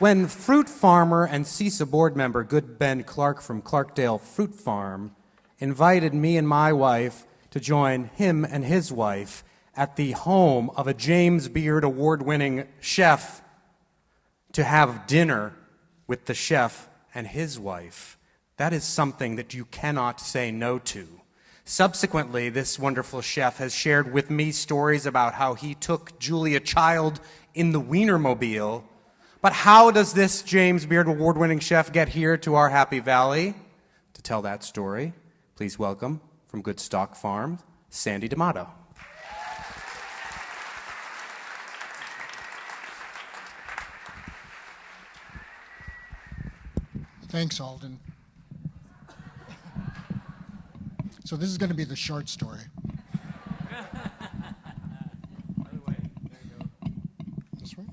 When fruit farmer and CISA board member Good Ben Clark from Clarkdale Fruit Farm invited me and my wife to join him and his wife at the home of a James Beard award-winning chef to have dinner with the chef and his wife, that is something that you cannot say no to. Subsequently, this wonderful chef has shared with me stories about how he took Julia Child in the Wienermobile. But how does this James Beard award-winning chef get here to our Happy Valley? To tell that story, please welcome, from Good Stock Farm, Sandy D'Amato. Thanks, Alden. So this is going to be the short story. By the way, there you go. This way?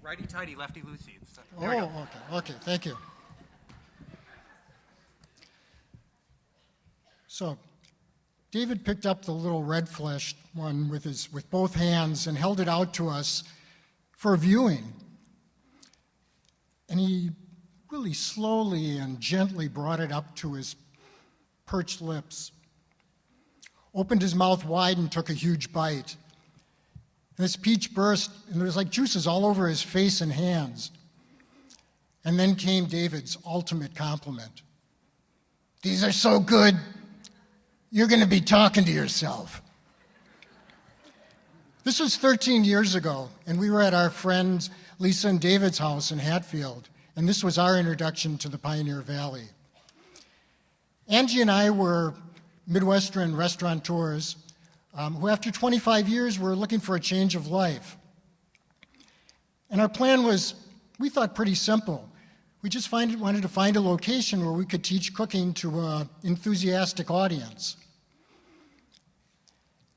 Righty-tighty, lefty-loosey. Okay, thank you. So, David picked up the little red-fleshed one with both hands and held it out to us for viewing. And he really slowly and gently brought it up to his perched lips, opened his mouth wide and took a huge bite. And this peach burst, and there was like juices all over his face and hands. And then came David's ultimate compliment. "These are so good, you're going to be talking to yourself." This was 13 years ago, and we were at our friends Lisa and David's house in Hatfield, and this was our introduction to the Pioneer Valley. Angie and I were Midwestern restaurateurs who, after 25 years, were looking for a change of life. And our plan was, we thought, pretty simple. We just wanted to find a location where we could teach cooking to an enthusiastic audience.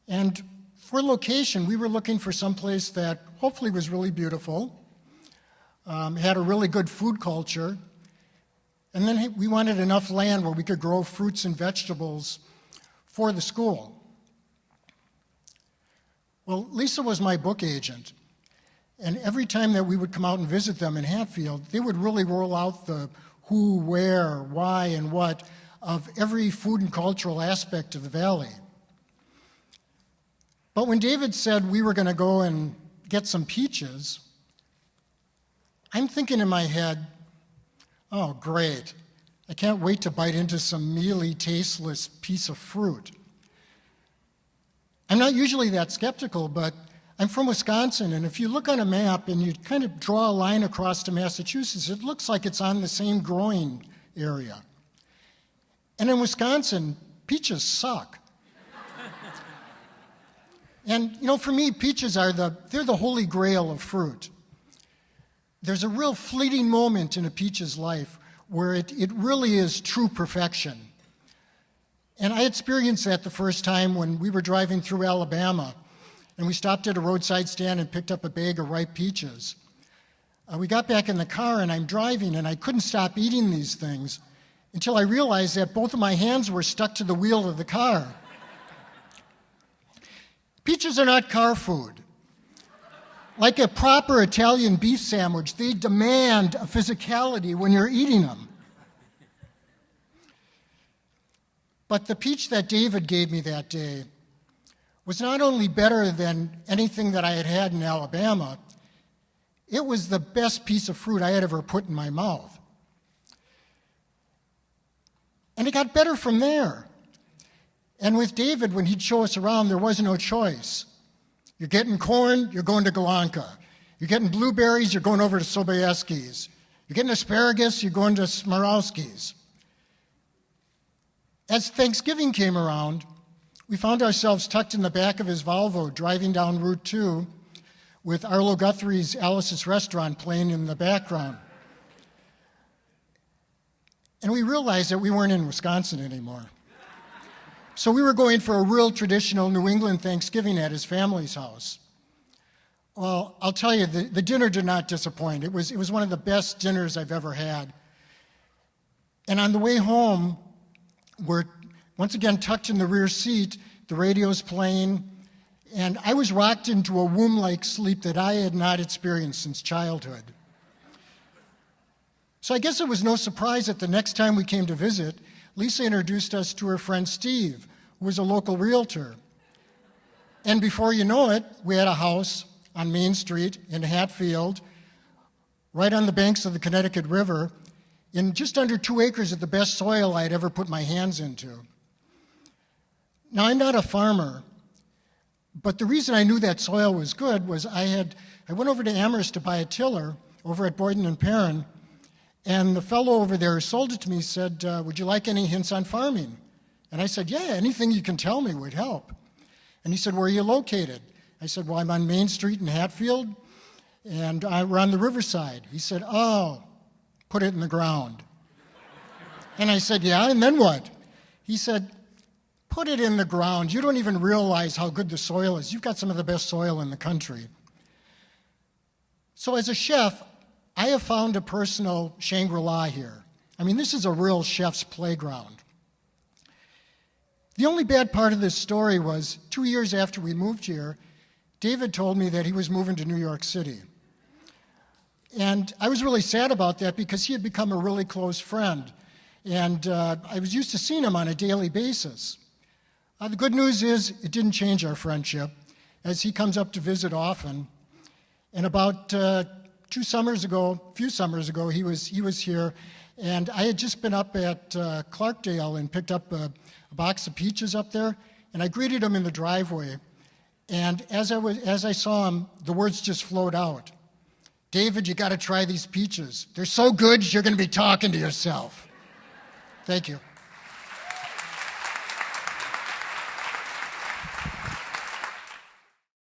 And for location, we were looking for someplace that hopefully was really beautiful, had a really good food culture, and then we wanted enough land where we could grow fruits and vegetables for the school. Well, Lisa was my book agent, and every time that we would come out and visit them in Hatfield, they would really roll out the who, where, why, and what of every food and cultural aspect of the valley. But when David said we were going to go and get some peaches, I'm thinking in my head, oh, great. I can't wait to bite into some mealy, tasteless piece of fruit. I'm not usually that skeptical, but I'm from Wisconsin, and if you look on a map and you kind of draw a line across to Massachusetts, it looks like it's on the same growing area. And in Wisconsin, peaches suck. And, you know, for me, peaches they're the holy grail of fruit. There's a real fleeting moment in a peach's life where it really is true perfection. And I experienced that the first time when we were driving through Alabama, and we stopped at a roadside stand and picked up a bag of ripe peaches. We got back in the car, and I'm driving, and I couldn't stop eating these things until I realized that both of my hands were stuck to the wheel of the car. Peaches are not car food. Like a proper Italian beef sandwich, they demand a physicality when you're eating them. But the peach that David gave me that day was not only better than anything that I had had in Alabama, it was the best piece of fruit I had ever put in my mouth. And it got better from there. And with David, when he'd show us around, there was no choice. You're getting corn, you're going to Golonka. You're getting blueberries, you're going over to Sobieski's. You're getting asparagus, you're going to Smarowski's. As Thanksgiving came around, we found ourselves tucked in the back of his Volvo, driving down Route 2 with Arlo Guthrie's Alice's Restaurant playing in the background. And we realized that we weren't in Wisconsin anymore. So we were going for a real traditional New England Thanksgiving at his family's house. Well, I'll tell you, the dinner did not disappoint. It was one of the best dinners I've ever had. And on the way home, we're once again tucked in the rear seat, the radio's playing, And I was rocked into a womb-like sleep that I had not experienced since childhood. So I guess it was no surprise that the next time we came to visit, Lisa introduced us to her friend Steve, who was a local realtor. And before you know it, we had a house on Main Street in Hatfield, right on the banks of the Connecticut River, in just under 2 acres of the best soil I had ever put my hands into. Now, I'm not a farmer, but the reason I knew that soil was good was I went over to Amherst to buy a tiller over at Boyden and Perrin, and the fellow over there who sold it to me said, would you like any hints on farming? And I said, yeah, anything you can tell me would help. And he said, where are you located? I said, well, I'm on Main Street in Hatfield, and we're on the riverside. He said, oh, put it in the ground. And I said, yeah, and then what? He said, put it in the ground. You don't even realize how good the soil is. You've got some of the best soil in the country. So as a chef, I have found a personal Shangri-La here. I mean, this is a real chef's playground. The only bad part of this story was 2 years after we moved here, David told me that he was moving to New York City. And I was really sad about that because he had become a really close friend. And I was used to seeing him on a daily basis. The good news is it didn't change our friendship, as he comes up to visit often. And about a few summers ago, he was here, and I had just been up at Clarkdale and picked up a box of peaches up there, and I greeted him in the driveway. And as I saw him, the words just flowed out. David, you got to try these peaches. They're so good, you're going to be talking to yourself. Thank you.